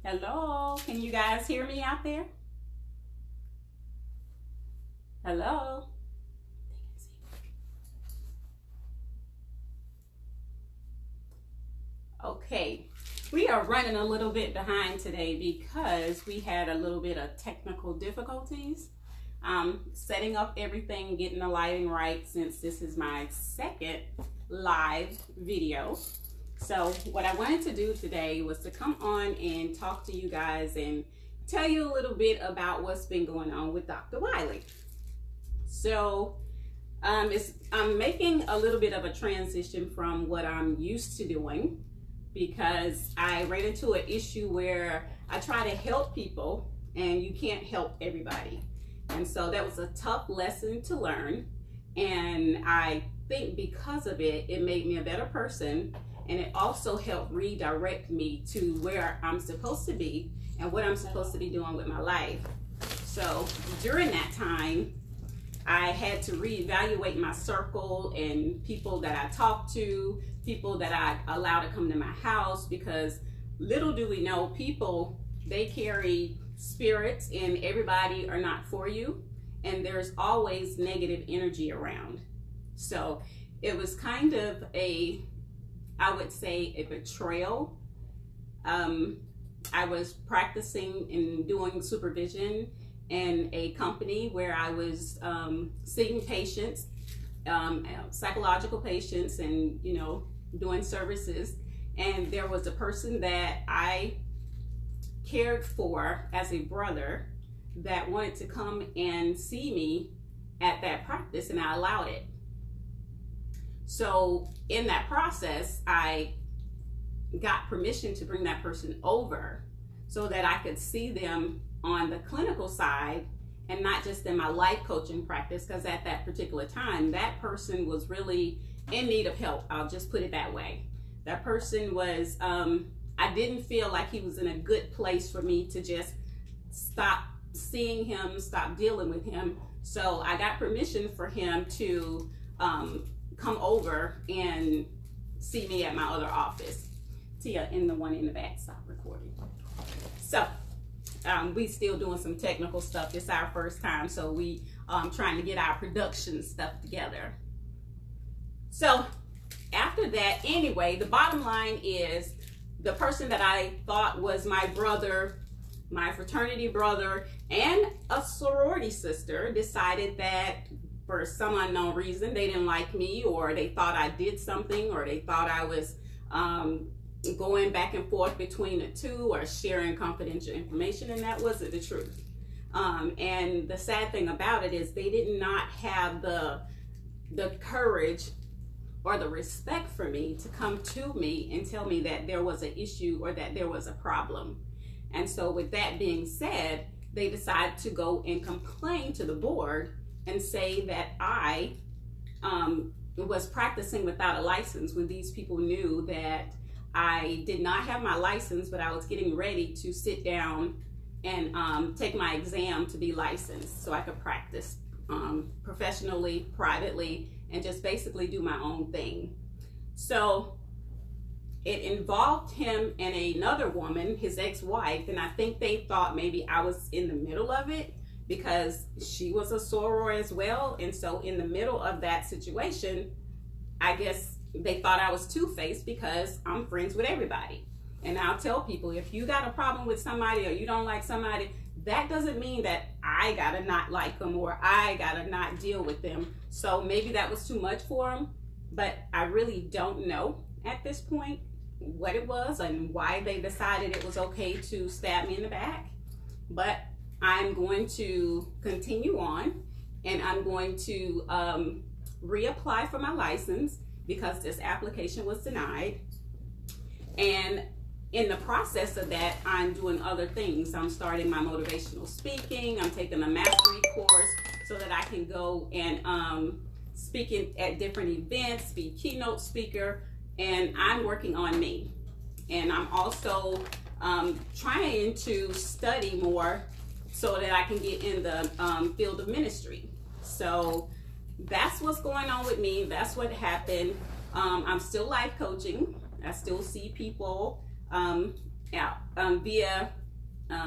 Hello, can you guys hear me out there? Hello? Okay, we are running a little bit behind today because we had a little bit of technical difficulties. Setting up everything, getting the lighting right, since this is my second live video. So what I wanted to do today was to come on and talk to you guys and tell you a little bit about what's been going on with Dr. Wiley. So I'm making a little bit of a transition from what I'm used to doing, because I ran into an issue where I try to help people and you can't help everybody. And so that was a tough lesson to learn. And I think because of it, it made me a better person. And it also helped redirect me to where I'm supposed to be and what I'm supposed to be doing with my life. So during that time, I had to reevaluate my circle and people that I talk to, people that I allow to come to my house, because little do we know, people, they carry spirits and everybody are not for you. And there's always negative energy around. So it was kind of I would say a betrayal. I was practicing and doing supervision in a company where I was seeing patients, psychological patients, and doing services. And there was a person that I cared for as a brother that wanted to come and see me at that practice, and I allowed it. So in that process, I got permission to bring that person over so that I could see them on the clinical side and not just in my life coaching practice, because at that particular time, that person was really in need of help. I'll just put it that way. That person was, I didn't feel like he was in a good place for me to just stop seeing him, stop dealing with him. So I got permission for him to come over and see me at my other office. Tia, in the one in the back, stop recording. So we still doing some technical stuff. It's our first time, so we trying to get our production stuff together. So after that, anyway, the bottom line is the person that I thought was my brother, my fraternity brother, and a sorority sister decided that for some unknown reason, they didn't like me, or they thought I did something, or they thought I was going back and forth between the two or sharing confidential information, and that wasn't the truth. And the sad thing about it is they did not have the courage or the respect for me to come to me and tell me that there was an issue or that there was a problem. And so with that being said, they decided to go and complain to the board and say that I was practicing without a license, when these people knew that I did not have my license, but I was getting ready to sit down and take my exam to be licensed so I could practice professionally, privately, and just basically do my own thing. So it involved him and another woman, his ex-wife, and I think they thought maybe I was in the middle of it, because she was a soror as well. And so in the middle of that situation, I guess they thought I was two-faced because I'm friends with everybody. And I'll tell people, if you got a problem with somebody or you don't like somebody, that doesn't mean that I gotta not like them or I gotta not deal with them. So maybe that was too much for them, but I really don't know at this point what it was and why they decided it was okay to stab me in the back. But I'm going to continue on, and I'm going to reapply for my license because this application was denied. And in the process of that, I'm doing other things. I'm starting my motivational speaking. I'm taking a mastery course so that I can go and speak at different events, be keynote speaker, and I'm working on me. And I'm also trying to study more so that I can get in the field of ministry. So that's what's going on with me. That's what happened. I'm still life coaching. I still see people out via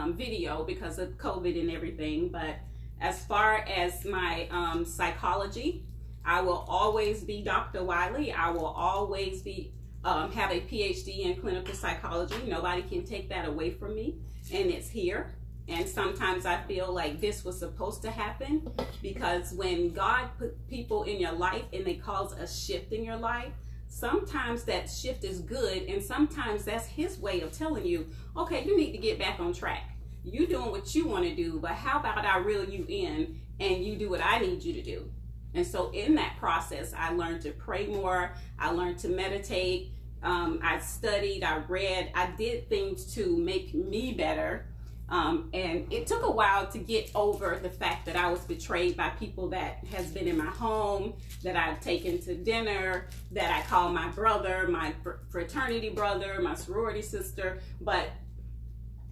video because of COVID and everything. But as far as my psychology, I will always be Dr. Wiley. I will always be have a PhD in clinical psychology. Nobody can take that away from me, and it's here. And sometimes I feel like this was supposed to happen, because when God put people in your life and they cause a shift in your life, sometimes that shift is good, and sometimes that's his way of telling you, okay, you need to get back on track. You doing what you want to do, but how about I reel you in and you do what I need you to do? And so in that process, I learned to pray more. I learned to meditate. I studied, I read, I did things to make me better. And it took a while to get over the fact that I was betrayed by people that has been in my home, that I've taken to dinner, that I call my brother, my fraternity brother, my sorority sister. But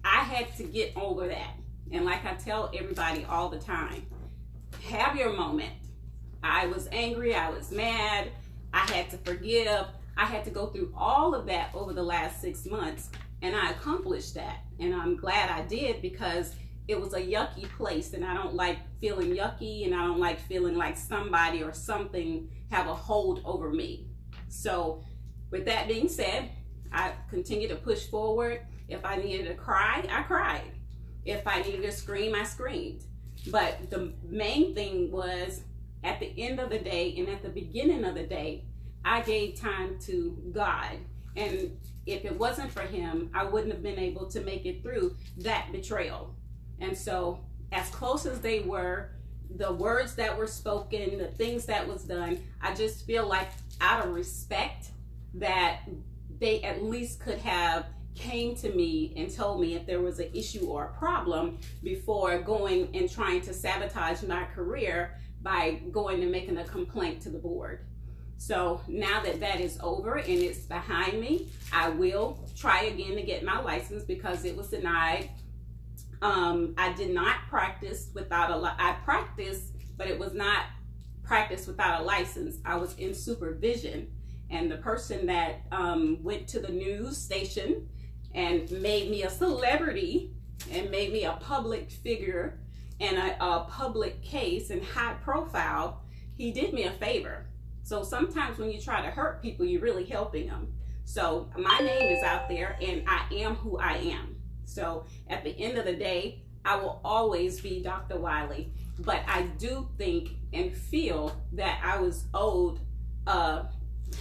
I had to get over that. And like I tell everybody all the time, have your moment. I was angry, I was mad, I had to forgive. I had to go through all of that over the last 6 months, and I accomplished that. And I'm glad I did, because it was a yucky place, and I don't like feeling yucky, and I don't like feeling like somebody or something have a hold over me. So with that being said, I continue to push forward. If I needed to cry, I cried. If I needed to scream, I screamed. But the main thing was, at the end of the day and at the beginning of the day, I gave time to God. And if it wasn't for him, I wouldn't have been able to make it through that betrayal. And so as close as they were, the words that were spoken, the things that was done, I just feel like out of respect that they at least could have came to me and told me if there was an issue or a problem before going and trying to sabotage my career by going and making a complaint to the board. So now that that is over and it's behind me, I will try again to get my license because it was denied. I did not practice without I practiced, but it was not practice without a license. I was in supervision, and the person that went to the news station and made me a celebrity and made me a public figure and a public case and high profile, he did me a favor. So sometimes when you try to hurt people, you're really helping them. So my name is out there, and I am who I am. So at the end of the day, I will always be Dr. Wiley. But I do think and feel that I was owed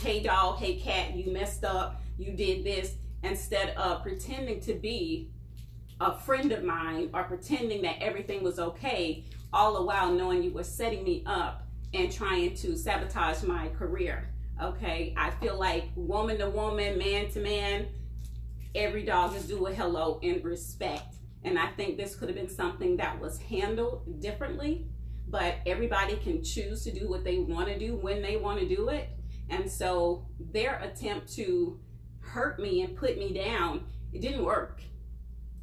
hey dog, hey cat, you messed up, you did this, instead of pretending to be a friend of mine or pretending that everything was okay, all the while knowing you were setting me up and trying to sabotage my career. Okay, I feel like woman to woman, man to man, every dog is due a hello in respect. And I think this could have been something that was handled differently, but everybody can choose to do what they want to do when they want to do it. And so their attempt to hurt me and put me down, it didn't work,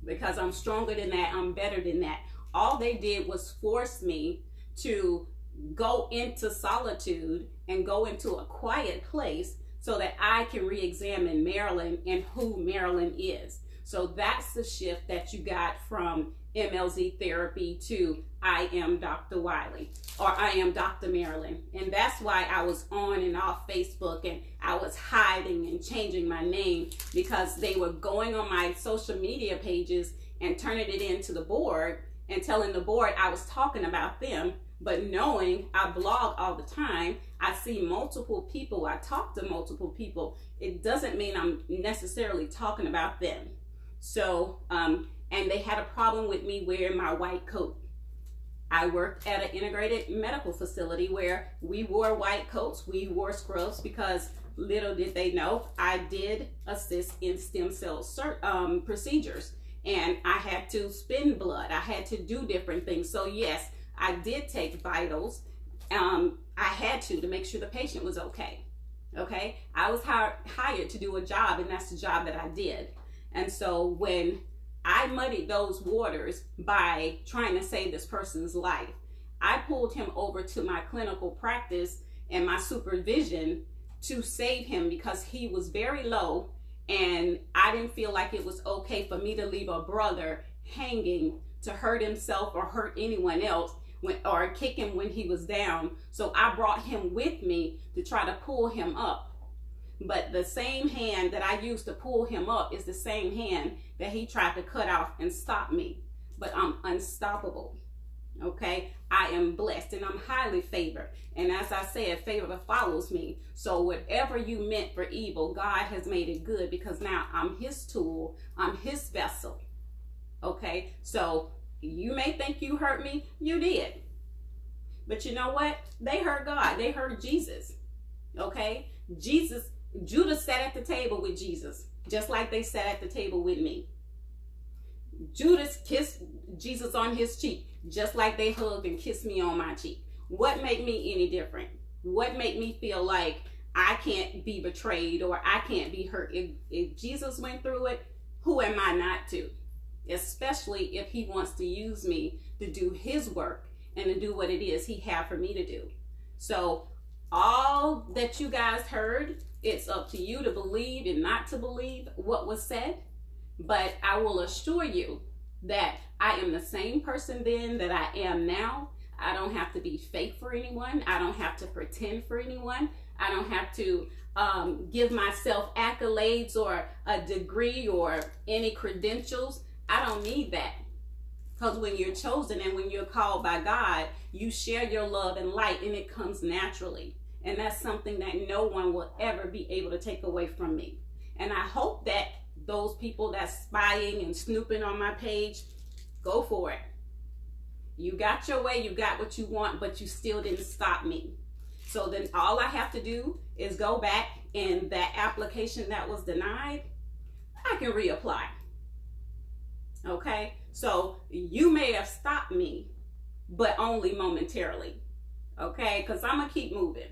because I'm stronger than that, I'm better than that. All they did was force me to go into solitude and go into a quiet place so that I can re-examine Marilyn and who Marilyn is. So that's the shift that you got from MLZ therapy to I am Dr. Wiley, or I am Dr. Marilyn. And that's why I was on and off Facebook, and I was hiding and changing my name, because they were going on my social media pages and turning it into the board and telling the board I was talking about them. But knowing I blog all the time, I see multiple people, I talk to multiple people, it doesn't mean I'm necessarily talking about them. So, and they had a problem with me wearing my white coat. I worked at an integrated medical facility where we wore white coats, we wore scrubs, because little did they know, I did assist in stem cell procedures. And I had to spin blood, I had to do different things. So yes, I did take vitals. I had to make sure the patient was okay. Okay, I was hired to do a job, and that's the job that I did. And so when I muddied those waters by trying to save this person's life, I pulled him over to my clinical practice and my supervision to save him, because he was very low And I didn't feel like it was okay for me to leave a brother hanging to hurt himself or hurt anyone else or kick him when he was down. So I brought him with me to try to pull him up. But the same hand that I used to pull him up is the same hand that he tried to cut off and stop me. But I'm unstoppable. Okay, I am blessed and I'm highly favored. And as I said, favor follows me. So whatever you meant for evil, God has made it good, because now I'm his tool, I'm his vessel. Okay, so you may think you hurt me, you did. But you know what? They hurt God, they hurt Jesus. Okay, Judas sat at the table with Jesus, just like they sat at the table with me. Judas kissed Jesus on his cheek, just like they hugged and kissed me on my cheek. What made me any different? What made me feel like I can't be betrayed or I can't be hurt? If Jesus went through it, who am I not to? Especially if he wants to use me to do his work and to do what it is he had for me to do. So all that you guys heard, it's up to you to believe and not to believe what was said. But I will assure you that I am the same person then that I am now. I don't have to be fake for anyone. I don't have to pretend for anyone. I don't have to give myself accolades or a degree or any credentials. I don't need that. Because when you're chosen and when you're called by God, you share your love and light, and it comes naturally. And that's something that no one will ever be able to take away from me. And I hope that those people that's spying and snooping on my page, go for it. You got your way, you got what you want, but you still didn't stop me. So then all I have to do is go back, and that application that was denied, I can reapply. Okay, so you may have stopped me, but only momentarily. Okay, because I'm gonna keep moving.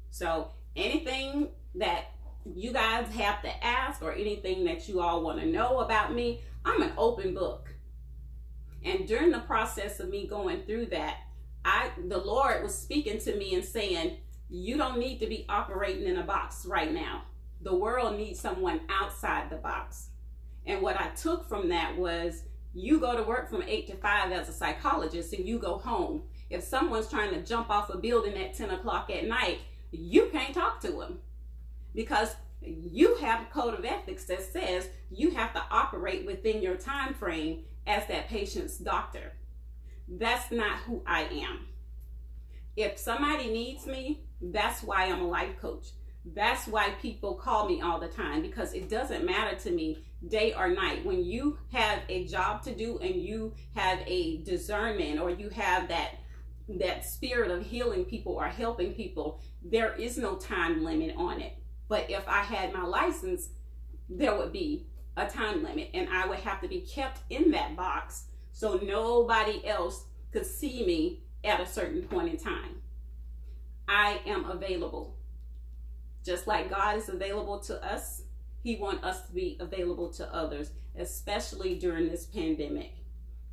So anything that you guys have to ask or anything that you all want to know about me, I'm an open book. And during the process of me going through that, the Lord was speaking to me and saying, you don't need to be operating in a box right now. The world needs someone outside the box. And what I took from that was, you go to work from 8 to 5 as a psychologist and you go home. If someone's trying to jump off a building at 10 o'clock at night, you can't talk to them, because you have a code of ethics that says you have to operate within your time frame as that patient's doctor. That's not who I am. If somebody needs me, that's why I'm a life coach. That's why people call me all the time, because it doesn't matter to me day or night. When you have a job to do and you have a discernment, or you have that spirit of healing people or helping people, there is no time limit on it. But if I had my license, there would be a time limit, and I would have to be kept in that box so nobody else could see me at a certain point in time. I am available. Just like God is available to us, he wants us to be available to others, especially during this pandemic.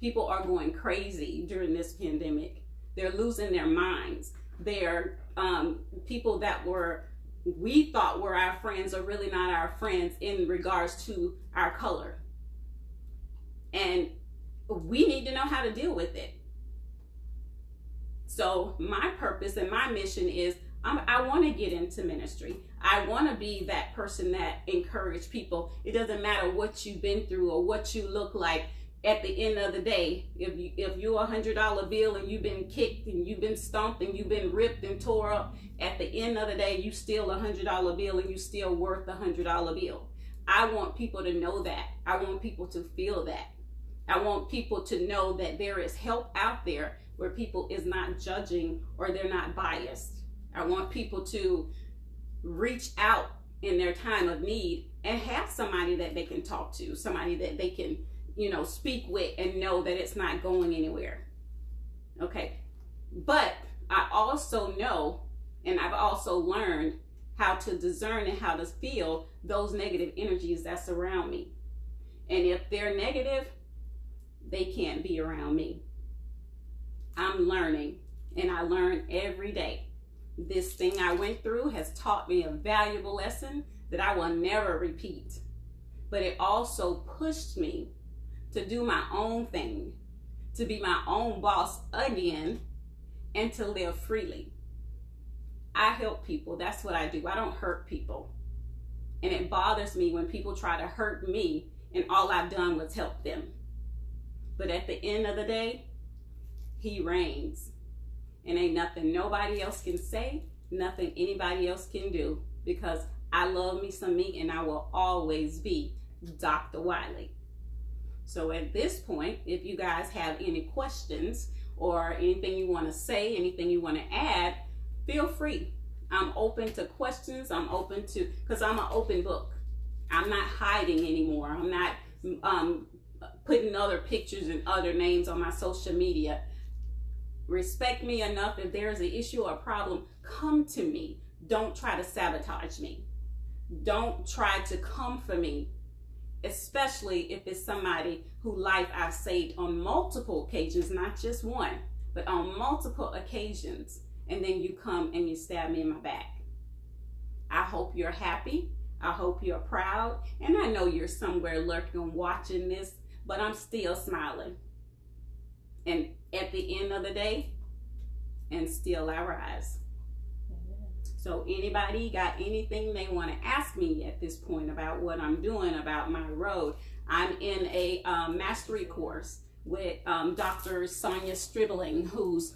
People are going crazy during this pandemic. They're losing their minds. They're people that we thought were our friends are really not our friends in regards to our color. And we need to know how to deal with it. So my purpose and my mission is, I want to get into ministry. I want to be that person that encourages people. It doesn't matter what you've been through or what you look like. At the end of the day, if you're $100 bill and you've been kicked and you've been stomped and you've been ripped and tore up, at the end of the day, you still $100 bill and you still worth the $100 bill. I want people to know that. I want people to feel that. I want people to know that there is help out there where people is not judging or they're not biased. I want people to reach out in their time of need and have somebody that they can talk to, somebody that they can, speak with and know that it's not going anywhere. Okay. But I also know, and I've also learned how to discern and how to feel those negative energies that surround me. And if they're negative, they can't be around me. I'm learning, and I learn every day. This thing I went through has taught me a valuable lesson that I will never repeat. But it also pushed me to do my own thing, to be my own boss again, and to live freely. I help people. That's what I do. I don't hurt people. And it bothers me when people try to hurt me and all I've done was help them. But at the end of the day, he reigns. And ain't nothing nobody else can say, nothing anybody else can do, because I love me some me and I will always be Dr. Wiley. So at this point, if you guys have any questions or anything you want to say, anything you want to add, feel free. I'm open to questions. I'm open to, because I'm an open book. I'm not hiding anymore. I'm not putting other pictures and other names on my social media. Respect me enough. If there's an issue or a problem, come to me. Don't try to sabotage me. Don't try to come for me, especially if it's somebody whose life I've saved on multiple occasions, not just one, but on multiple occasions. And then you come and you stab me in my back. I hope you're happy. I hope you're proud. And I know you're somewhere lurking watching this, but I'm still smiling. And at the end of the day, and still I rise. So anybody got anything they want to ask me at this point about what I'm doing, about my road? I'm in a mastery course with Dr. Sonia Stribling, who's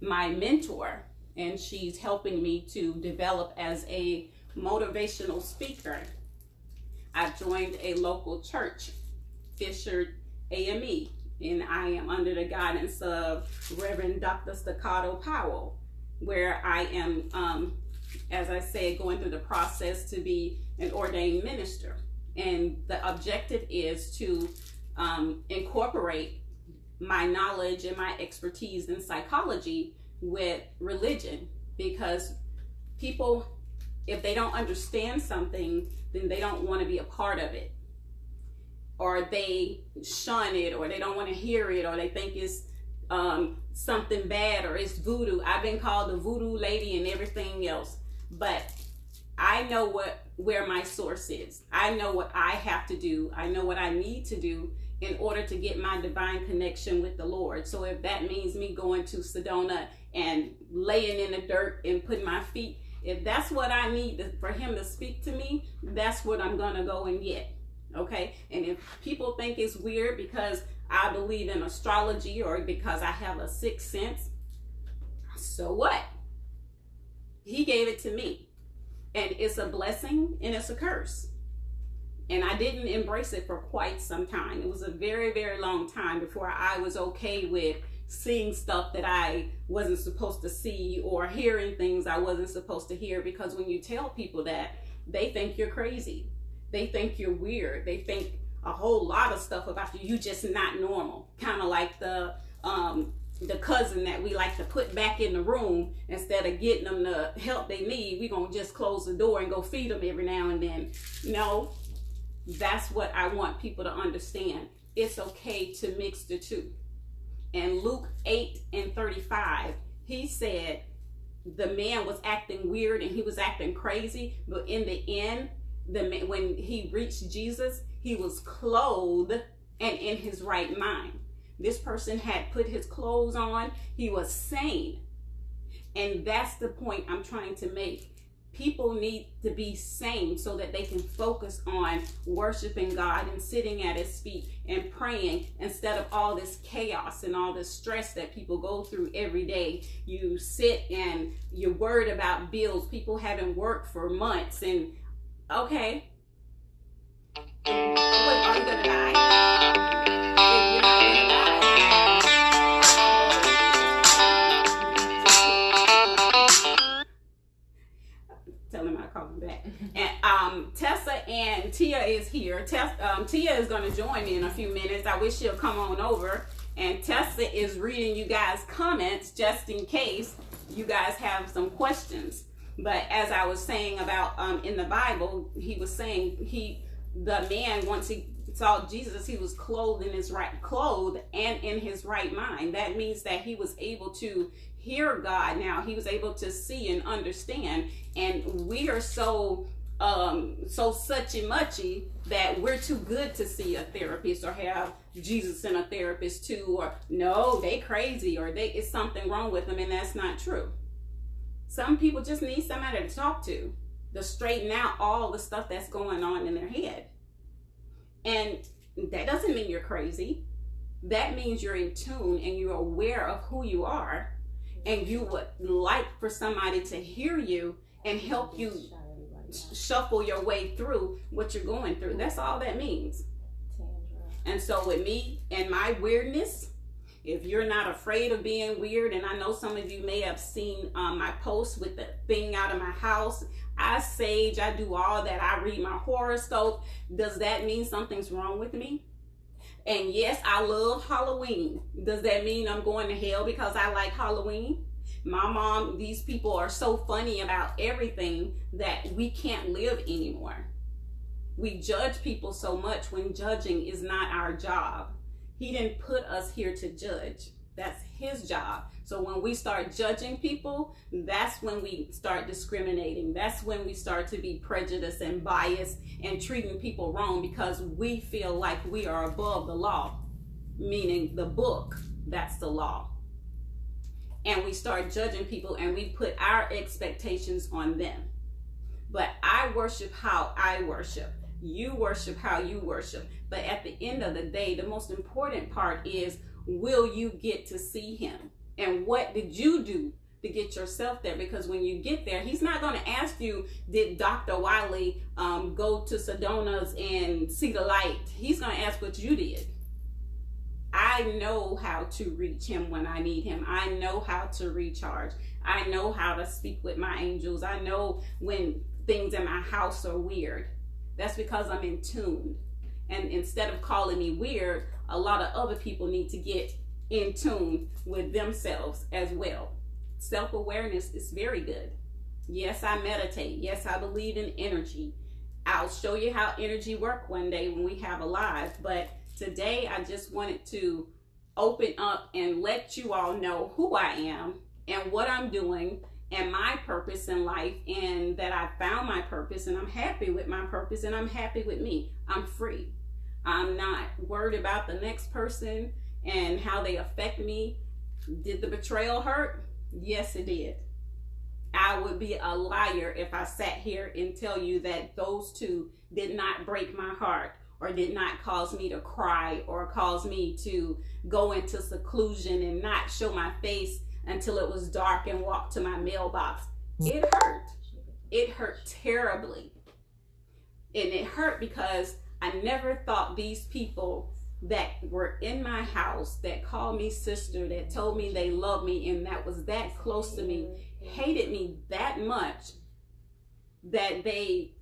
my mentor, and she's helping me to develop as a motivational speaker. I've joined a local church, Fisher AME, and I am under the guidance of Reverend Dr. Staccato Powell, where I am, as I said, going through the process to be an ordained minister. And the objective is to incorporate my knowledge and my expertise in psychology with religion, because people, if they don't understand something, then they don't want to be a part of it, or they shun it, or they don't want to hear it, or they think it's something bad, or it's voodoo. I've been called the voodoo lady and everything else, but I know where my source is. I know what I have to do. I know what I need to do in order to get my divine connection with the Lord. So if that means me going to Sedona and laying in the dirt and putting my feet, if that's what I need for him to speak to me, that's what I'm gonna go and get. Okay? And if people think it's weird because I believe in astrology or because I have a sixth sense, so what? He gave it to me. And it's a blessing and it's a curse. And I didn't embrace it for quite some time. It was a very, very long time before I was okay with seeing stuff that I wasn't supposed to see, or hearing things I wasn't supposed to hear. Because when you tell people that, they think you're crazy. They think you're weird. They think a whole lot of stuff about you. You just not normal. Kind of like the cousin that we like to put back in the room. Instead of getting them the help they need, we gonna just close the door and go feed them every now and then. No, that's what I want people to understand. It's okay to mix the two. And Luke 8:35, he said the man was acting weird and he was acting crazy, but in the end, when he reached Jesus, he was clothed and in his right mind. This person had put his clothes on. He was sane. And that's the point I'm trying to make. People need to be sane so that they can focus on worshiping God and sitting at his feet and praying, instead of all this chaos and all this stress that people go through every day. You sit and you're worried about bills. People haven't worked for months, and okay. What, are you gonna die? If you're not gonna die, tell him I'll call him back. And Tessa and Tia is here. Tia is going to join me in a few minutes. I wish she'll come on over. And Tessa is reading you guys' comments just in case you guys have some questions. But as I was saying about in the Bible, he was saying the man, once he saw Jesus, he was clothed and in his right mind. That means that he was able to hear God now. He was able to see and understand. And we are so so such and muchy that we're too good to see a therapist or have Jesus and a therapist too, or no, they crazy, or it's something wrong with them, and that's not true. Some people just need somebody to talk to straighten out all the stuff that's going on in their head. And that doesn't mean you're crazy. That means you're in tune and you're aware of who you are, and you would like for somebody to hear you and help you shuffle your way through what you're going through. That's all that means. And so with me and my weirdness, if you're not afraid of being weird, and I know some of you may have seen my post with the thing out of my house, I sage, I do all that, I read my horoscope. Does that mean something's wrong with me? And yes, I love Halloween. Does that mean I'm going to hell because I like Halloween? My mom, these people are so funny about everything that we can't live anymore. We judge people so much when judging is not our job. He didn't put us here to judge. That's his job. So when we start judging people, that's when we start discriminating. That's when we start to be prejudiced and biased and treating people wrong because we feel like we are above the law, meaning the book, that's the law. And we start judging people and we put our expectations on them. But I worship how I worship. You worship how you worship. But at the end of the day, the most important part is, will you get to see him? And what did you do to get yourself there? Because when you get there, he's not going to ask you, did Dr. Wiley go to Sedona's and see the light? He's going to ask what you did. I know how to reach him when I need him. I know how to recharge. I know how to speak with my angels. I know when things in my house are weird. That's because I'm in tune. And instead of calling me weird, a lot of other people need to get in tune with themselves as well. Self-awareness is very good. Yes, I meditate. Yes, I believe in energy. I'll show you how energy works one day when we have a live. But today, I just wanted to open up and let you all know who I am and what I'm doing and my purpose in life, and that I found my purpose and I'm happy with my purpose and I'm happy with me. I'm free. I'm not worried about the next person and how they affect me. Did the betrayal hurt? Yes, it did. I would be a liar if I sat here and tell you that those two did not break my heart or did not cause me to cry or cause me to go into seclusion and not show my face until it was dark and walk to my mailbox. It hurt. It hurt terribly. And it hurt because I never thought these people that were in my house, that called me sister, that told me they loved me and that was that close to me, hated me that much that they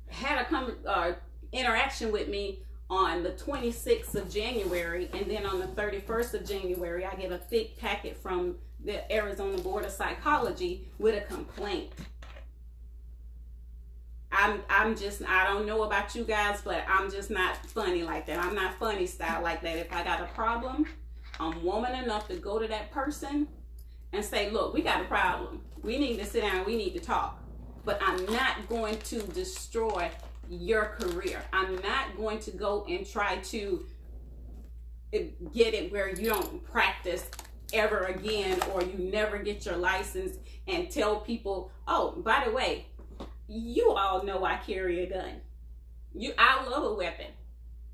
had a interaction with me on the 26th of January, and then on the 31st of January, I get a thick packet from the Arizona Board of Psychology with a complaint. I don't know about you guys, but I'm just not funny like that. I'm not funny style like that. If I got a problem, I'm woman enough to go to that person and say, look, we got a problem. We need to sit down. We need to talk. But I'm not going to destroy your career. I'm not going to go and try to get it where you don't practice ever again, or you never get your license, and tell people, oh, by the way, you all know I carry a gun. I love a weapon.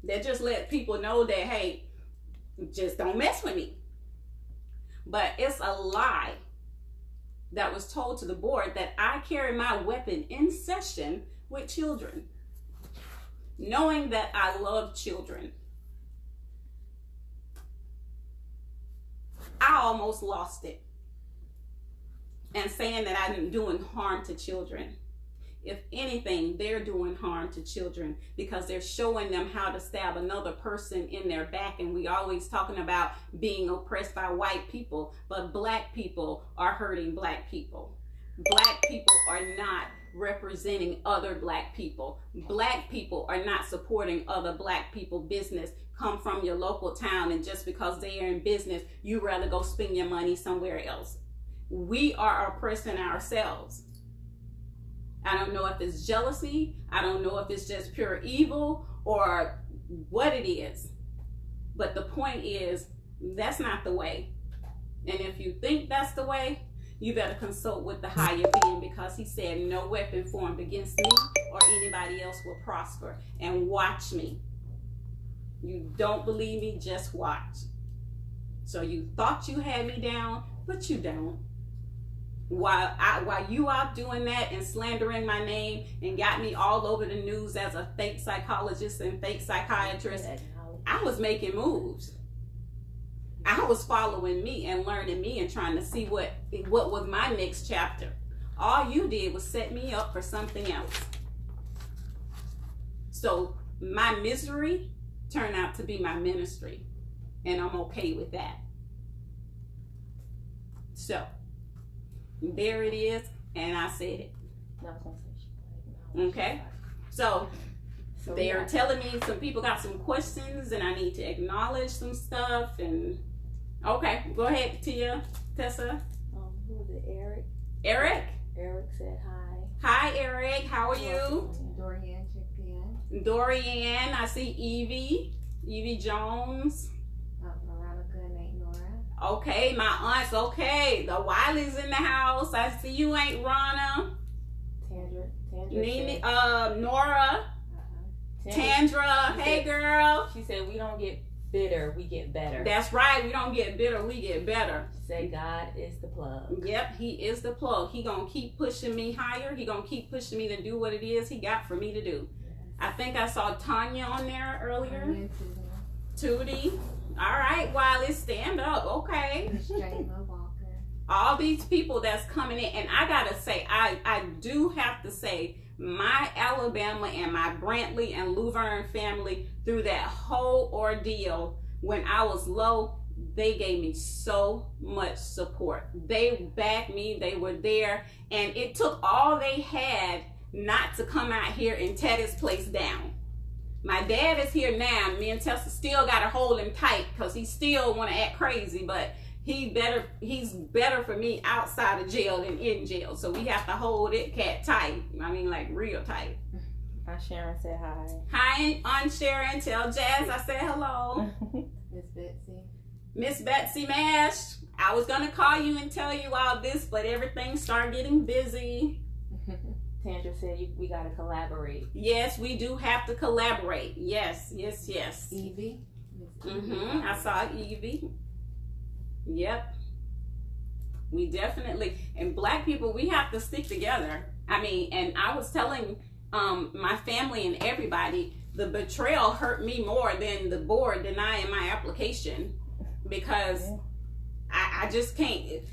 That just let people know that, hey, just don't mess with me. But it's a lie that was told to the board that I carry my weapon in session with children, knowing that I love children. I almost lost it, and saying that I'm doing harm to children. If anything, they're doing harm to children because they're showing them how to stab another person in their back. And we always talking about being oppressed by white people, but black people are hurting black people. Black people are not representing other black people. Black people are not supporting other black people business. Come from your local town, and just because they are in business, you rather go spend your money somewhere else. We are oppressing ourselves. I don't know if it's jealousy. I don't know if it's just pure evil or what it is. But the point is, that's not the way. And if you think that's the way, you better consult with the higher being, because he said no weapon formed against me or anybody else will prosper. And watch me. You don't believe me, just watch. So you thought you had me down, but you don't. While you out doing that and slandering my name and got me all over the news as a fake psychologist and fake psychiatrist, I was making moves. I was following me and learning me and trying to see what was my next chapter. All you did was set me up for something else. So my misery turned out to be my ministry, and I'm okay with that. So there it is, and I said it. Okay, so they're telling me some people got some questions, and I need to acknowledge some stuff. And okay, go ahead, Tia, Tessa. Who was it? Eric. Eric. Eric said hi. Hi, Eric. How are you? Dorian checked in. Dorian. I see Evie. Evie Jones. Veronica and Aunt Nora. Okay, my aunts. Okay, the Wiley's in the house. I see you, Aunt Ronna. Tandra. Nora. Tandra. Hey, girl. She said we don't get bitter, we get better. That's right. We don't get bitter, we get better. She said God is the plug. Yep, he is the plug. He gonna keep pushing me higher. He gonna keep pushing me to do what it is he got for me to do. Yes. I think I saw Tanya on there earlier. Tootie. All right, Wiley, stand up. Okay. All these people that's coming in, and I gotta say, I do have to say, my Alabama and my Brantley and Luverne family, through that whole ordeal, when I was low, they gave me so much support. They backed me, they were there, and it took all they had not to come out here and tear this place down. My dad is here now. Me and Tessa still gotta hold him tight because he still wanna act crazy, but he's better for me outside of jail than in jail. So we have to hold it cat tight. I mean, like real tight. Aunt Sharon said hi. Hi, Aunt Sharon. Tell Jazz I said hello. Miss Betsy. Miss Betsy Mash. I was gonna call you and tell you all this, but everything started getting busy. Tandra said we gotta collaborate. Yes, we do have to collaborate. Yes. Evie. I saw Evie. Yep. We definitely, and Black people, we have to stick together. I mean, and I was telling my family and everybody, the betrayal hurt me more than the board denying my application, because I just can't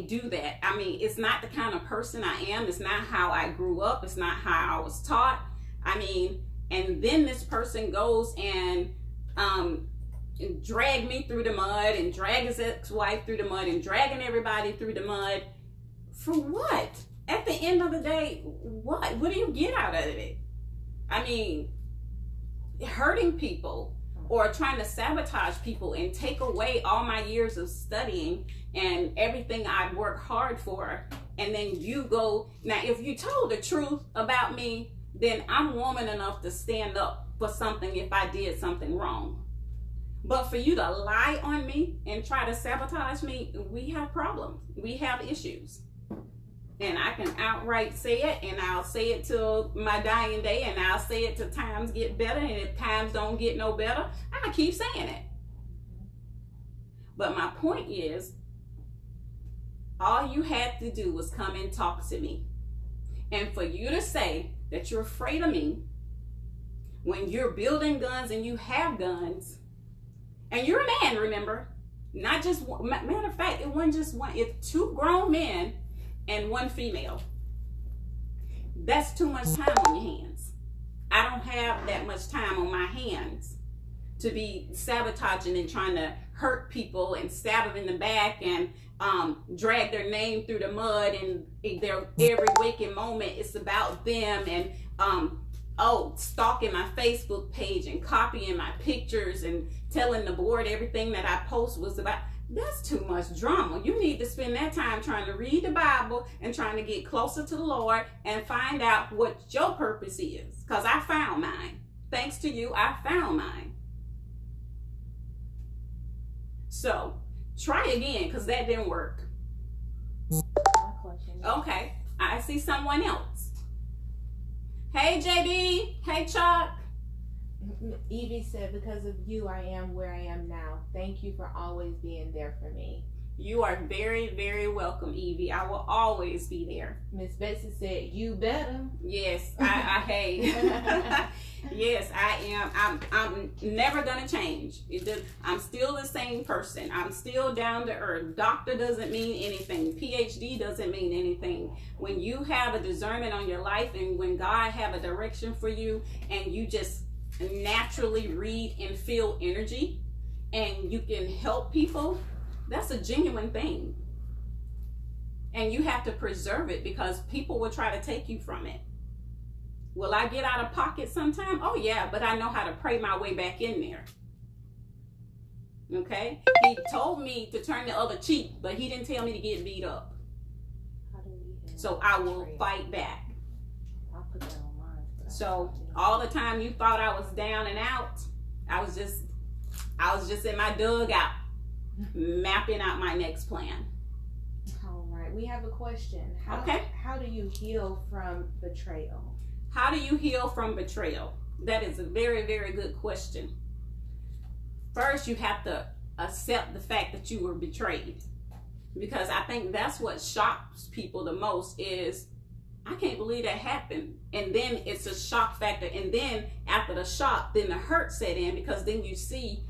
do that. I mean, it's not the kind of person I am. It's not how I grew up. It's not how I was taught. I mean, and then this person goes and drag me through the mud and drag his ex-wife through the mud and dragging everybody through the mud. For what? At the end of the day, what do you get out of it? I mean, hurting people or trying to sabotage people and take away all my years of studying and everything I've worked hard for. And then you go, now if you told the truth about me, then I'm woman enough to stand up for something if I did something wrong. But for you to lie on me and try to sabotage me, we have problems. We have issues. And I can outright say it, and I'll say it till my dying day, and I'll say it till times get better, and if times don't get no better, I keep saying it. But my point is, all you had to do was come and talk to me. And for you to say that you're afraid of me when you're building guns and you have guns, and you're a man, remember, not just one. Matter of fact, it wasn't just one. It's 2 grown men and 1 female. That's too much time on your hands. I don't have that much time on my hands to be sabotaging and trying to hurt people and stab them in the back and drag their name through the mud, and their every waking moment it's about them, and stalking my Facebook page and copying my pictures and telling the board everything that I post was about. That's too much drama. You need to spend that time trying to read the Bible and trying to get closer to the Lord and find out what your purpose is. Because I found mine. Thanks to you, I found mine. So try again, because that didn't work. Okay, I see someone else. Hey, JB. Hey, Chuck. Evie said, because of you, I am where I am now. Thank you for always being there for me. You are very, very welcome, Evie. I will always be there. Miss Betsy said, you better. Yes, hey. Yes, I am. I'm never gonna change. I'm still the same person. I'm still down to earth. Doctor doesn't mean anything. PhD doesn't mean anything. When you have a discernment on your life, and when God have a direction for you, and you just naturally read and feel energy, and you can help people, that's a genuine thing. And you have to preserve it, because people will try to take you from it. Will I get out of pocket sometime? Oh yeah, but I know how to pray my way back in there. Okay? He told me to turn the other cheek, but he didn't tell me to get beat up. So I will fight back. I'll put that on mine. So all the time you thought I was down and out, I was just in my dugout, mapping out my next plan. All right, we have a question. How do you heal from betrayal? How do you heal from betrayal? That is a very, very good question. First, you have to accept the fact that you were betrayed, because I think that's what shocks people the most is, I can't believe that happened. And then it's a shock factor. And then after the shock, then the hurt set in, because then you see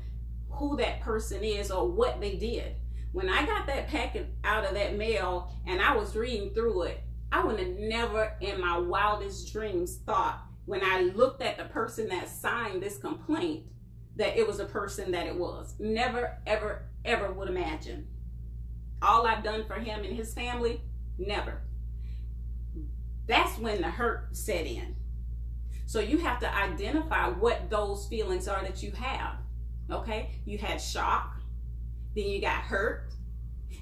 who that person is or what they did. When I got that packet out of that mail and I was reading through it, I would have never in my wildest dreams thought, when I looked at the person that signed this complaint, that it was the person that it was. Never, ever, ever would imagine. All I've done for him and his family, never. That's when the hurt set in. So you have to identify what those feelings are that you have. Okay? You had shock, then you got hurt,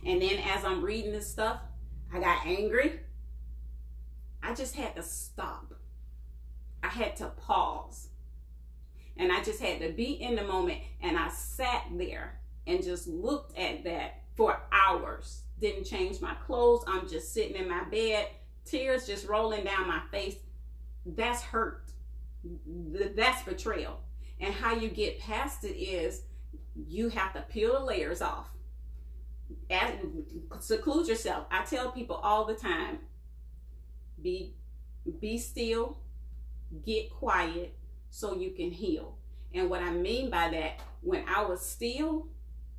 and then as I'm reading this stuff, I got angry. I just had to stop. I had to pause. And I just had to be in the moment, and I sat there and just looked at that for hours. Didn't change my clothes. I'm just sitting in my bed, tears just rolling down my face. That's hurt. That's betrayal. And how you get past it is you have to peel the layers off. Seclude yourself. I tell people all the time, be still, get quiet so you can heal. And what I mean by that, when I was still,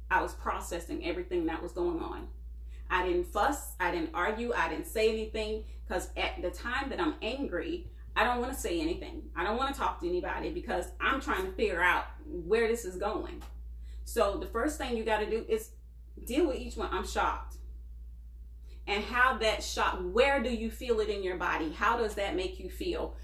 I was processing everything that was going on. I didn't fuss, I didn't argue, I didn't say anything, because at the time that I'm angry, I don't want to say anything. I don't want to talk to anybody, because I'm trying to figure out where this is going. So the first thing you got to do is deal with each one. I'm shocked. And how that shock, where do you feel it in your body? How does that make you feel?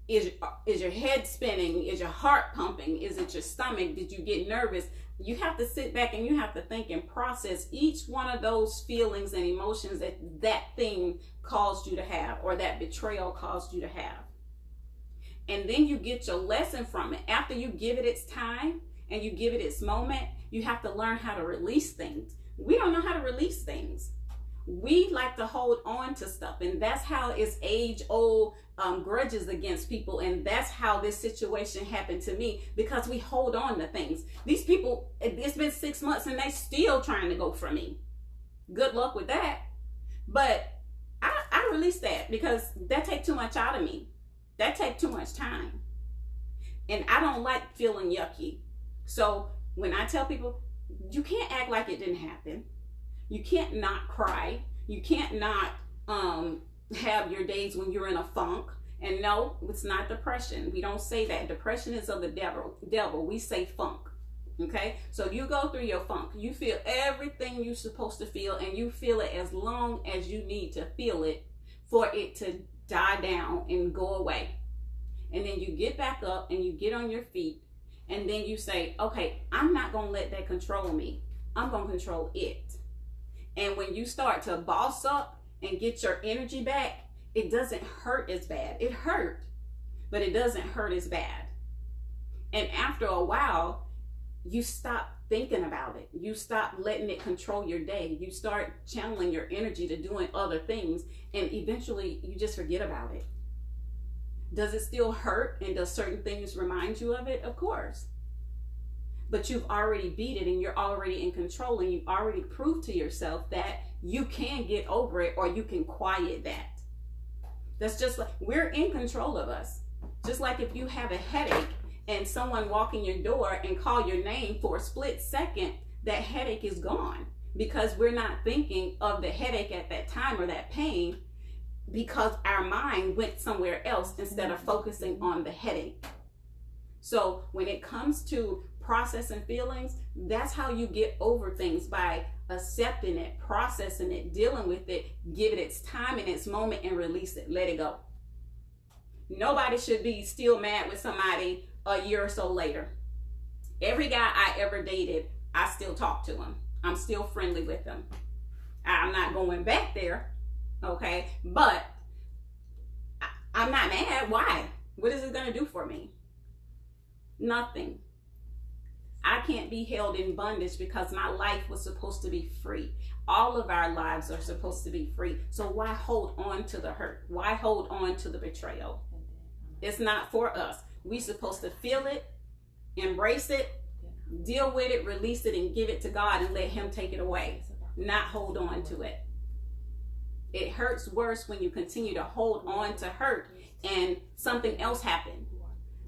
Is your head spinning? Is your heart pumping? Is it your stomach? Did you get nervous? You have to sit back and you have to think and process each one of those feelings and emotions that thing caused you to have, or that betrayal caused you to have. And then you get your lesson from it. After you give it its time and you give it its moment, you have to learn how to release things. We don't know how to release things. We like to hold on to stuff, and that's how it's age-old grudges against people, and that's how this situation happened to me, because we hold on to things. These people, it's been 6 months and they still trying to go for me. Good luck with that. But I released that, because that take too much out of me. That take too much time, and I don't like feeling yucky. So when I tell people, you can't act like it didn't happen. You can't not cry. You can't not have your days when you're in a funk. And no, it's not depression. We don't say that. Depression is of the devil. We say funk. Okay? So you go through your funk. You feel everything you're supposed to feel, and you feel it as long as you need to feel it for it to die down and go away. And then you get back up and you get on your feet, and then you say, okay, I'm not going to let that control me. I'm going to control it. And when you start to boss up and get your energy back, it doesn't hurt as bad. It hurt, but it doesn't hurt as bad. And after a while, you stop thinking about it. You stop letting it control your day. You start channeling your energy to doing other things, and eventually you just forget about it. Does it still hurt, and does certain things remind you of it? Of course. But you've already beat it, and you're already in control, and you've already proved to yourself that you can get over it, or you can quiet that. That's just like, we're in control of us. Just like if you have a headache and someone walk in your door and call your name for a split second, that headache is gone, because we're not thinking of the headache at that time or that pain, because our mind went somewhere else instead of focusing on the headache. So when it comes to processing feelings, that's how you get over things, by accepting it, processing it, dealing with it, give it its time and its moment, and release it. Let it go. Nobody should be still mad with somebody a year or so later. Every guy I ever dated, I still talk to him. I'm still friendly with him. I'm not going back there, okay? But I'm not mad. Why? What is it going to do for me? Nothing. I can't be held in bondage because my life was supposed to be free. All of our lives are supposed to be free. So why hold on to the hurt? Why hold on to the betrayal? It's not for us. We're supposed to feel it, embrace it, deal with it, release it, and give it to God and let Him take it away. Not hold on to it. It hurts worse when you continue to hold on to hurt and something else happened.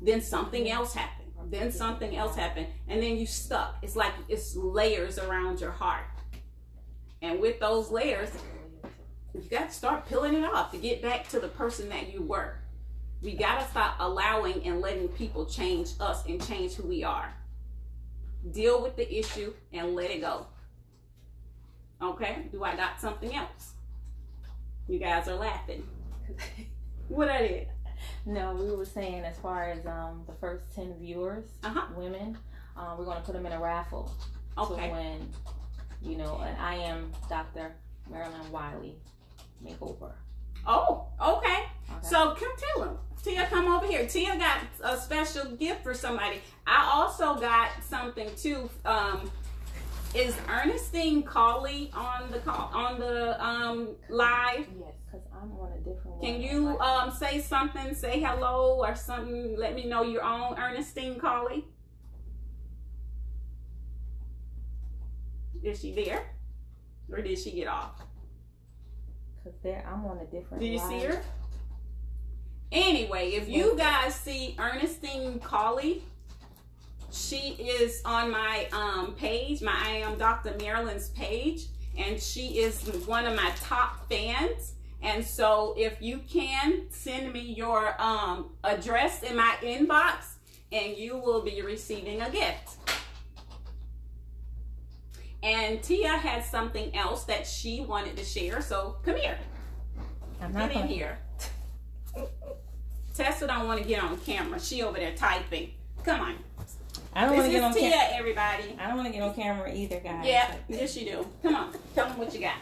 Then something else happened. Then something else happened. And then you stuck. It's like it's layers around your heart. And with those layers, you got to start peeling it off to get back to the person that you were. We got to stop allowing and letting people change us and change who we are. Deal with the issue and let it go. Okay? Do I got something else? You guys are laughing. What I did? No, we were saying as far as the first 10 viewers, women, we're going to put them in a raffle. Okay. To win, you know, an I Am DrMarilyn Wiley makeover. Oh, okay. So come tell them. Tia, come over here. Tia got a special gift for somebody. I also got something too. Is Ernestine Cawley on the live? Yes, because I'm on a different one. Can you say something? Say hello or something. Let me know you're on, Ernestine Cawley. Is she there? Or did she get off? Because I'm on a different Did you live. see her? Anyway, if you guys see Ernestine Cawley, she is on my page, my I Am DrMarilyn's page, and she is one of my top fans. And so if you can, send me your address in my inbox, and you will be receiving a gift. And Tia had something else that she wanted to share, so come here. I'm not Get in here. Tessa don't want to get on camera. She over there typing. Come on. I don't want to get on Tia, camera. everybody. I don't want to get on camera either, guys. Yeah, yes you do. Come on. Tell them what you got.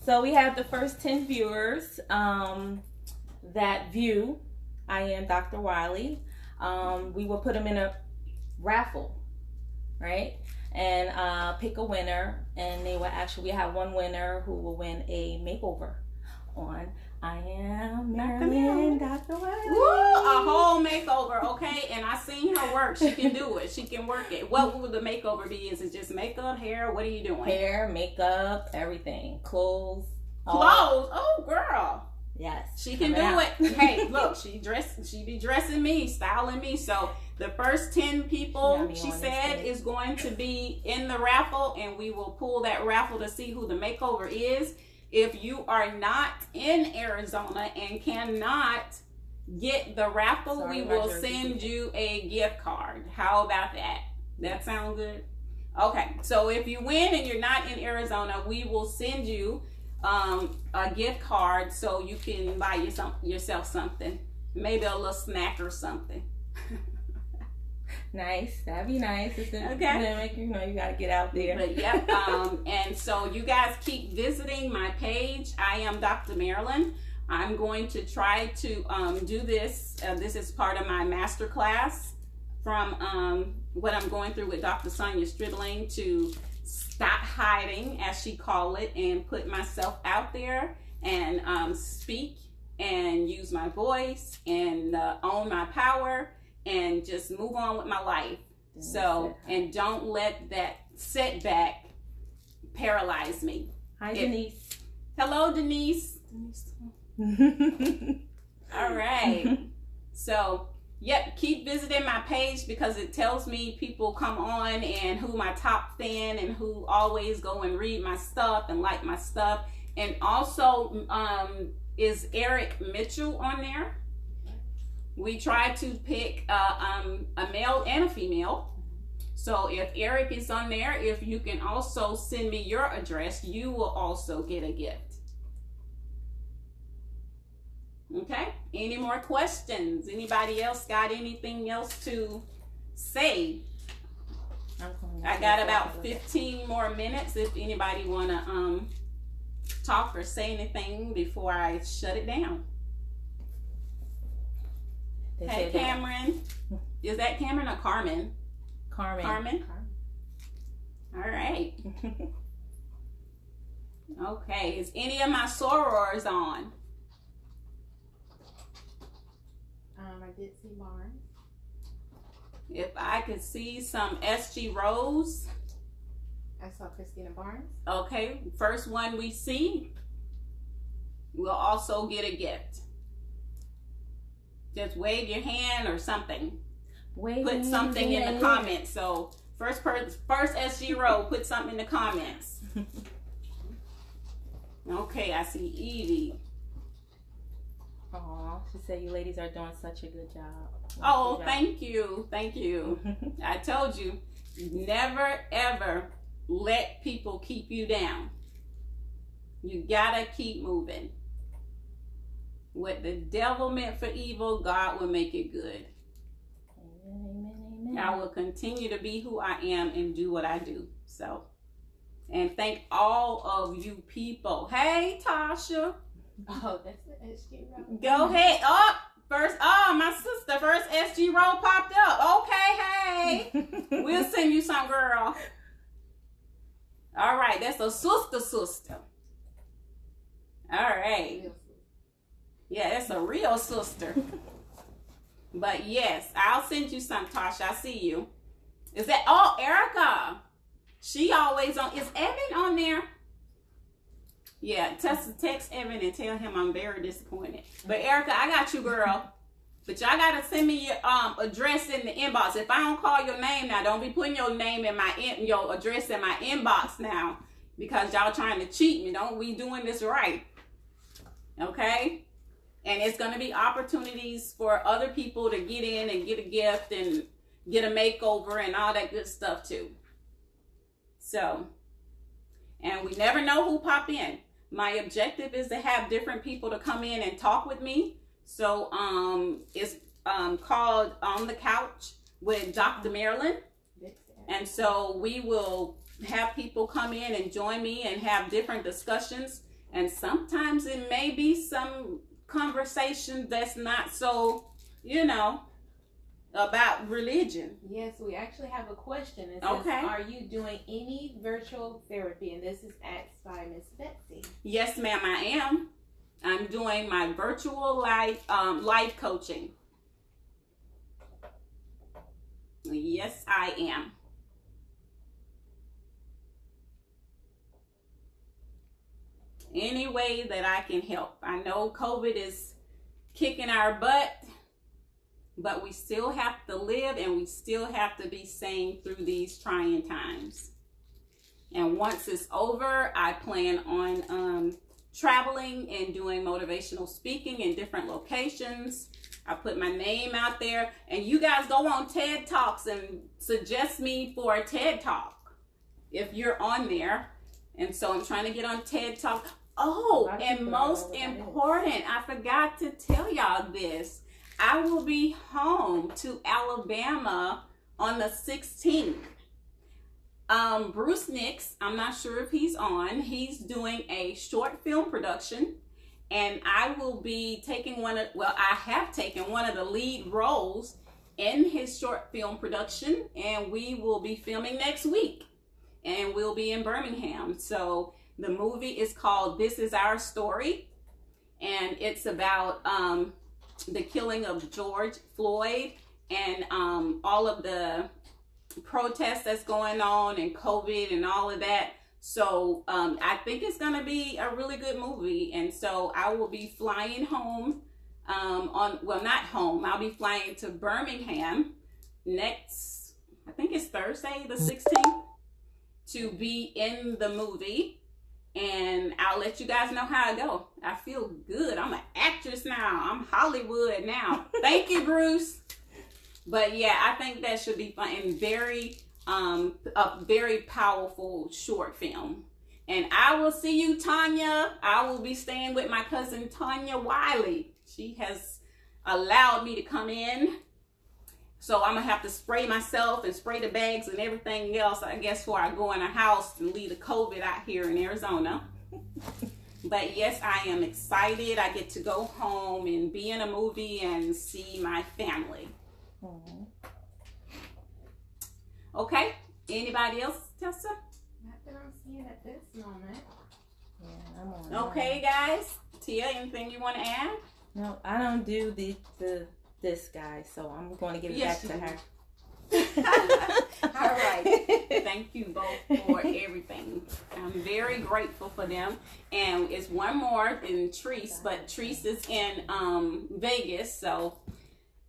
So we have the first 10 viewers that view I Am Dr. Wiley. We will put them in a raffle, right? And pick a winner, and they will we have one winner who will win a makeover on I Am Marilyn, Dr. Wiley. Woo, a whole makeover, okay? And I seen her work. She can do it. She can work it. What will the makeover be? Is it just makeup, hair? What are you doing? Hair, makeup, everything. Clothes. Clothes? Oh, girl. Yes. She can do it. Hey, look, she be dressing me, styling me. So the first 10 people, she said, is going to be in the raffle, and we will pull that raffle to see who the makeover is. If you are not in Arizona and cannot get the raffle, we will send you a gift card. How about that? That sound good? Okay, so if you win and you're not in Arizona, we will send you a gift card so you can buy yourself something. Maybe a little snack or something. Nice. That'd be nice. It's a Okay. pandemic, you got to get out there. But yep. And so you guys keep visiting my page. I am DrMarilyn. I'm going to try to do this. This is part of my master class from what I'm going through with Dr. Sonia Stridling, to stop hiding, as she called it, and put myself out there and speak and use my voice and own my power and just move on with my life. So, and don't let that setback paralyze me. Hi, Denise. Hello, Denise. All right. So, yep, keep visiting my page because it tells me people come on and who my top fan and who always go and read my stuff and like my stuff. And also, is Eric Mitchell on there? We try to pick a male and a female. So if Eric is on there, if you can also send me your address, you will also get a gift. Okay, any more questions? Anybody else got anything else to say? I got about 15 more minutes if anybody want to talk or say anything before I shut it down. Hey, Cameron. Is that Cameron or Carmen? Carmen. All right. Okay, is any of my sorors on? I did see Barnes. If I could see some SG Rose. I saw Christina Barnes. Okay, first one we see will also get a gift. Just wave your hand or something. Put something in the comments. So first SG Rose, put something in the comments. Okay, I see Evie. Aw, she said you ladies are doing such a good job. Oh, thank you. Thank you. I told you, never ever let people keep you down. You gotta keep moving. What the devil meant for evil, God will make it good. Amen, amen. I will continue to be who I am and do what I do. So, and thank all of you people. Hey, Tasha. Oh, that's the SG Row. Go ahead. Oh, my sister, first SG Row popped up. Okay, hey. We'll send you some, girl. All right, that's a sister. All right. Yeah, that's a real sister. But yes, I'll send you some, Tasha. I see you. Is that, Erica. She always on. Is Evan on there? Yeah, text Evan and tell him I'm very disappointed. But Erica, I got you, girl. But y'all gotta send me your address in the inbox. If I don't call your name now, don't be putting your name in your address in my inbox now, because y'all trying to cheat me. Don't we doing this right? Okay? And it's gonna be opportunities for other people to get in and get a gift and get a makeover and all that good stuff too. So, and we never know who pop in. My objective is to have different people to come in and talk with me. So it's called On the Couch with DrMarilyn. And so we will have people come in and join me and have different discussions. And sometimes it may be some conversation that's not so, about religion. Yes, we actually have a question. It says, are you doing any virtual therapy? And this is asked by Miss Betsy. Yes, ma'am, I am. I'm doing my virtual life coaching. Yes, I am. Any way that I can help. I know COVID is kicking our butt, but we still have to live and we still have to be sane through these trying times. And once it's over, I plan on traveling and doing motivational speaking in different locations. I put my name out there, and you guys go on TED Talks and suggest me for a TED Talk if you're on there. And so I'm trying to get on TED Talk. Oh, and most important, I forgot to tell y'all this. I will be home to Alabama on the 16th. Bruce Nix, I'm not sure if he's on. He's doing a short film production, and I will be taking I have taken one of the lead roles in his short film production, and we will be filming next week, and we'll be in Birmingham. So the movie is called This Is Our Story, and it's about the killing of George Floyd and all of the protests that's going on and COVID and all of that. So I think it's gonna be a really good movie, and so I will be flying home I'll be flying to Birmingham next, I think it's Thursday the 16th, to be in the movie, and I'll let you guys know how I go. I feel good. I'm an actress now. I'm Hollywood now. Thank you, Bruce. But yeah, I think that should be fun and a very powerful short film. And I will see you, Tanya. I will be staying with my cousin, Tanya Wiley. She has allowed me to come in. So I'm going to have to spray myself and spray the bags and everything else, I guess, before I go in a house and leave the COVID out here in Arizona. But yes, I am excited. I get to go home and be in a movie and see my family. Okay. Anybody else, Tessa? Not that I'm seeing at this moment. Yeah, I'm on. Okay, guys. Tia, anything you want to add? No, I don't do this guy, so I'm going to give it back to her. All right. Thank you both for everything. I'm very grateful for them. And it's one more than Treese, but Treese is in Vegas, so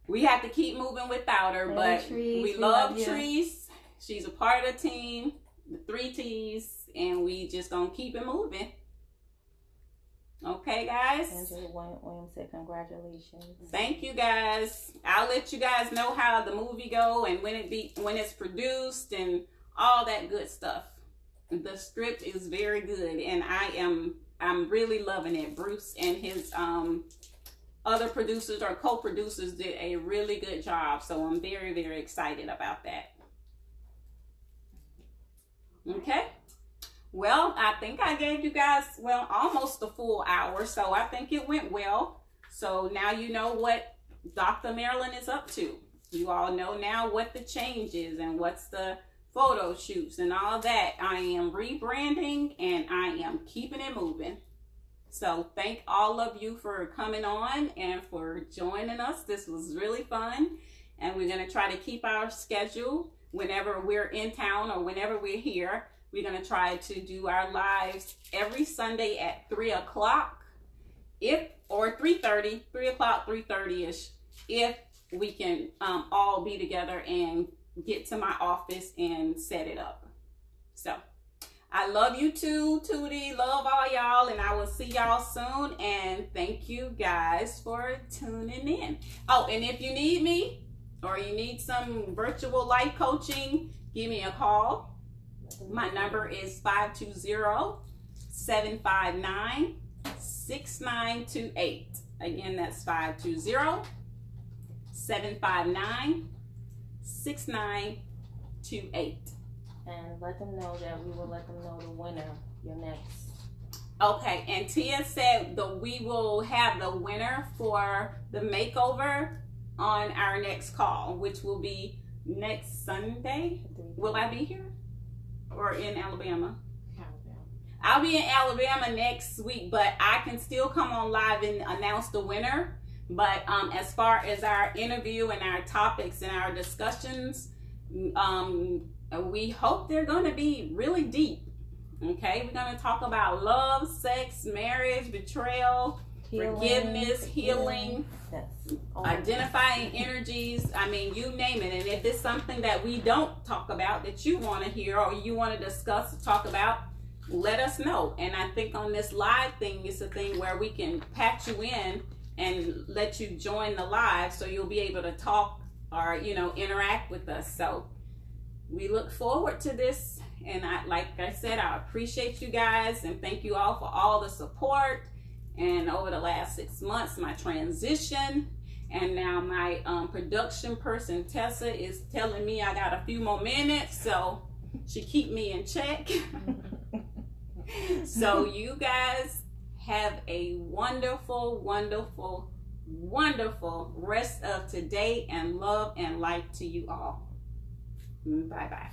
we have to keep moving without her. But we love Treese. She's a part of the team, the 3 T's, and we just gonna keep it moving. Okay, guys. Angela Williams said congratulations. Thank you, guys. I'll let you guys know how the movie go and when it's produced and all that good stuff. The script is very good, and I'm really loving it. Bruce and his other producers or co-producers did a really good job, so I'm very, very excited about that. Okay. Well, I think I gave you guys, almost a full hour, so I think it went well. So now you know what Dr. Marilyn is up to. You all know now what the change is and what's the photo shoots and all that. I am rebranding and I am keeping it moving. So thank all of you for coming on and for joining us. This was really fun, and we're going to try to keep our schedule whenever we're in town or whenever we're here. We're going to try to do our lives every Sunday at 3 o'clock, or 3:30, 3 o'clock, 3:30ish, if we can all be together and get to my office and set it up. So I love you too, Tootie. Love all y'all, and I will see y'all soon. And thank you guys for tuning in. Oh, and if you need me or you need some virtual life coaching, give me a call. My number is 520-759-6928. Again, that's 520-759-6928. And let them know that we will let them know the winner. Your next. Okay, and Tia said that we will have the winner for the makeover on our next call, which will be next Sunday. Will I be here? Or in Alabama? I'll be in Alabama next week, but I can still come on live and announce the winner. But as far as our interview and our topics and our discussions, we hope they're going to be really deep. Okay, we're going to talk about love, sex, marriage, betrayal, forgiveness, healing, identifying energies. I mean, you name it. And if it's something that we don't talk about that you want to hear or you want to discuss or talk about, let us know. And I think on this live thing, it's a thing where we can patch you in and let you join the live so you'll be able to talk or, interact with us. So we look forward to this. And like I said, I appreciate you guys and thank you all for all the support. And over the last 6 months, my transition. And now my production person, Tessa, is telling me I got a few more minutes, so she keep me in check. So you guys have a wonderful, wonderful, wonderful rest of today, and love and light to you all. Bye-bye.